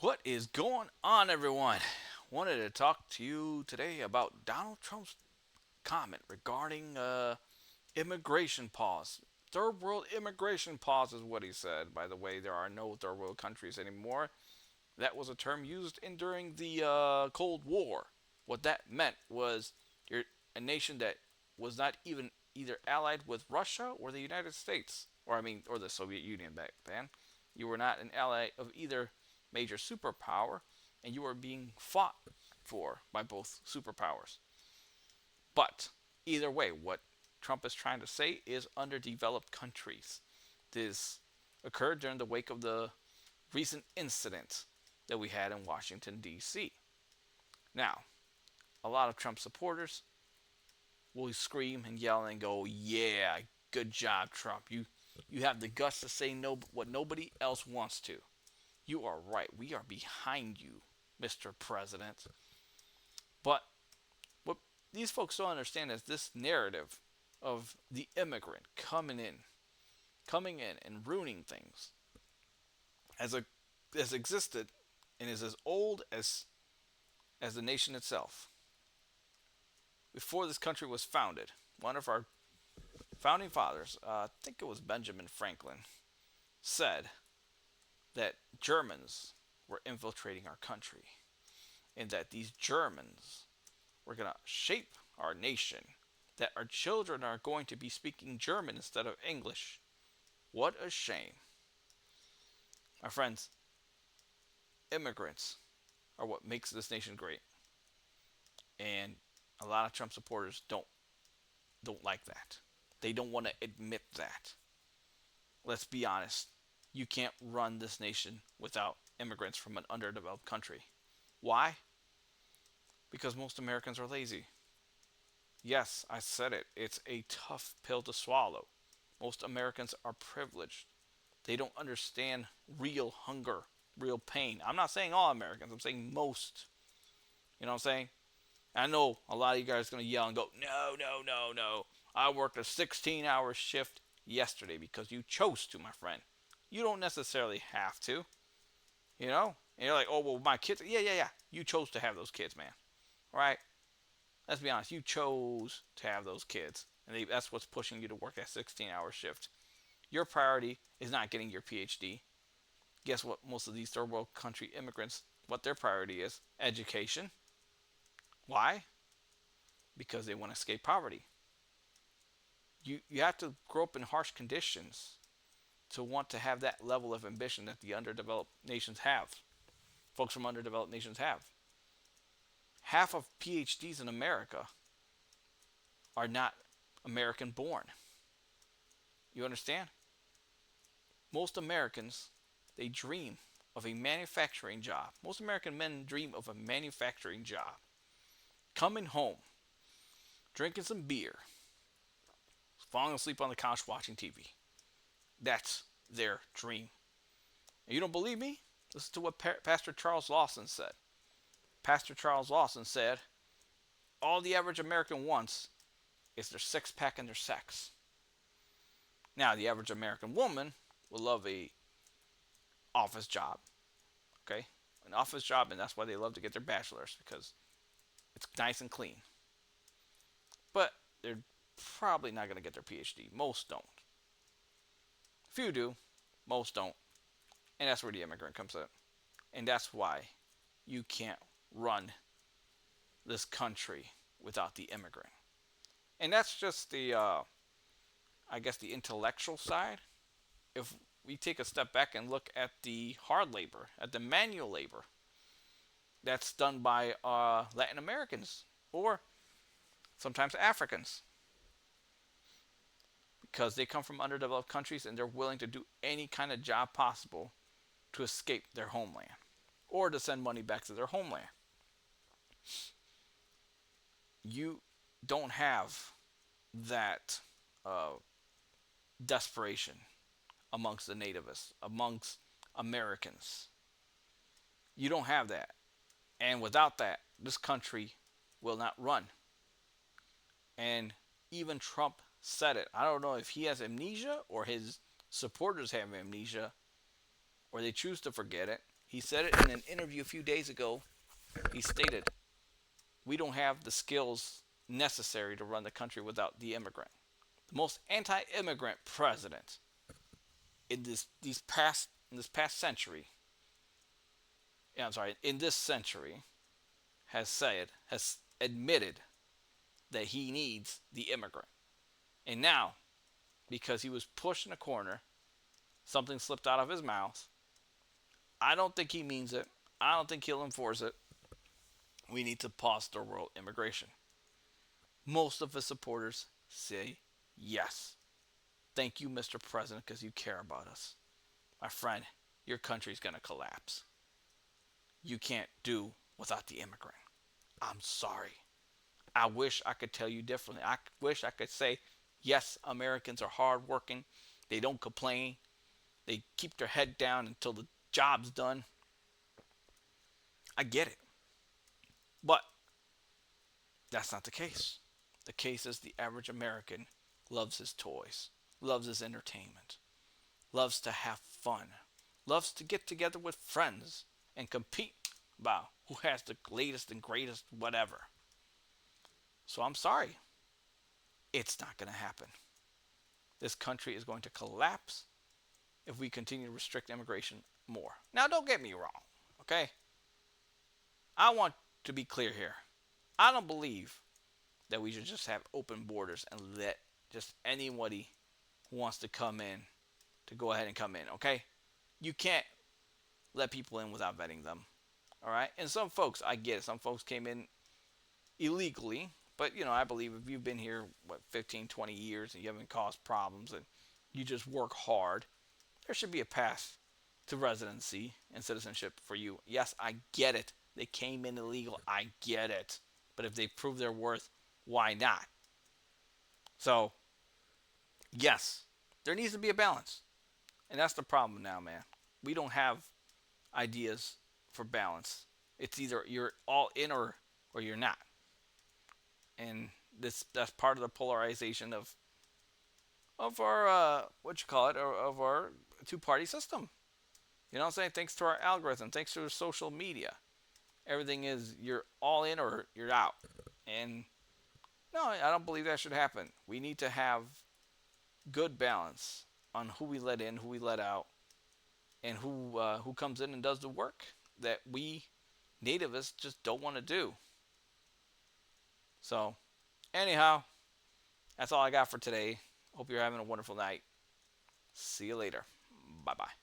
What is going on, everyone? Wanted to talk to you today about Donald Trump's comment regarding immigration pause. Third world immigration pause is what he said. By the way, there are no third world countries anymore. That was a term used during the Cold War. What that meant was you're a nation that was not even either allied with Russia or the United States, or the Soviet Union back then. You were not an ally of either major superpower, and you were being fought for by both superpowers. But either way, what Trump is trying to say is underdeveloped countries. This occurred during the wake of the recent incident that we had in Washington, D.C. Now, a lot of Trump supporters will scream and yell and go, "Yeah, good job, Trump. You have the guts to say no what nobody else wants to. You are right. We are behind you, Mr. President." But what these folks don't understand is this narrative of the immigrant coming in and ruining things as a has existed and is as old as the nation itself. Before this country was founded, one of our founding fathers, I think it was Benjamin Franklin, said that Germans were infiltrating our country and that these Germans were going to shape our nation, that our children are going to be speaking German instead of English. What a shame. My friends, immigrants are what makes this nation great. And a lot of Trump supporters don't like that. They don't want to admit that. Let's be honest. You can't run this nation without immigrants from an underdeveloped country. Why? Because most Americans are lazy. Yes, I said it. It's a tough pill to swallow. Most Americans are privileged. They don't understand real hunger, real pain. I'm not saying all Americans, I'm saying most. You know what I'm saying? I know a lot of you guys are going to yell and go, "No, no, no, no. I worked a 16-hour shift yesterday," because you chose to, my friend. You don't necessarily have to, you know? And you're like, "Oh, well, my kids." Yeah, yeah, yeah. You chose to have those kids, man. All right? Let's be honest. You chose to have those kids. And that's what's pushing you to work that 16-hour shift. Your priority is not getting your PhD. Guess what? Most of these third world country immigrants, what their priority is? Education. Why? Because they want to escape poverty. You have to grow up in harsh conditions to want to have that level of ambition that the underdeveloped nations have. Folks from underdeveloped nations have. Half of PhDs in America are not American born. You understand? Most Americans, they dream of a manufacturing job. Most American men dream of a manufacturing job. Coming home, drinking some beer, falling asleep on the couch watching TV. That's their dream. And you don't believe me? Listen to what Pastor Charles Lawson said. Pastor Charles Lawson said, "All the average American wants is their six pack and their sex." Now, the average American woman will love a office job, okay? An office job, and that's why they love to get their bachelor's, because it's nice and clean. But they're probably not going to get their PhD. Most don't. Few do, most don't. And that's where the immigrant comes in. And that's why you can't run this country without the immigrant. And that's just I guess, the intellectual side. If we take a step back and look at the hard labor, at the manual labor that's done by Latin Americans or sometimes Africans, because they come from underdeveloped countries and they're willing to do any kind of job possible to escape their homeland or to send money back to their homeland. You don't have that uh, desperation amongst the nativists, amongst Americans. You don't have that. And without that, this country will not run. And even Trump said it. I don't know if he has amnesia or his supporters have amnesia or they choose to forget it. He said it in an interview a few days ago. He stated, "We don't have the skills necessary to run the country without the immigrant." The most anti-immigrant president in this past century, yeah, I'm sorry, in this century, has admitted that he needs the immigrant. And now, because he was pushed in a corner, something slipped out of his mouth. I don't think he means it. I don't think he'll enforce it. We need to pause third world immigration. Most of his supporters say yes. Thank you, Mr. President, because you care about us. My friend, your country's going to collapse. You can't do without the immigrant. I'm sorry. I wish I could tell you differently. I wish I could say, yes, Americans are hardworking. They don't complain. They keep their head down until the job's done. I get it. But that's not the case. The case is the average American loves his toys, loves his entertainment, loves to have fun, loves to get together with friends and compete about who has the latest and greatest whatever. So I'm sorry. It's not going to happen. This country is going to collapse if we continue to restrict immigration more. Now, don't get me wrong, okay? I want to be clear here. I don't believe that we should just have open borders and let just anybody who wants to come in to go ahead and come in, okay? You can't let people in without vetting them, all right? And some folks, I get it. Some folks came in illegally, but I believe if you've been here 15, 20 years and you haven't caused problems and you just work hard, there should be a path to residency and citizenship for you. Yes, I get it. They came in illegal. I get it. But if they prove their worth, why not? So, yes, there needs to be a balance. And that's the problem now, man. We don't have ideas for balance. It's either you're all in or you're not. And that's part of the polarization of our what you call it, of our two-party system. You know what I'm saying? Thanks to our algorithm, thanks to social media, everything is you're all in or you're out. And no, I don't believe that should happen. We need to have good balance on who we let in, who we let out, and who comes in and does the work that we nativists just don't want to do. So, anyhow, that's all I got for today. Hope you're having a wonderful night. See you later. Bye bye.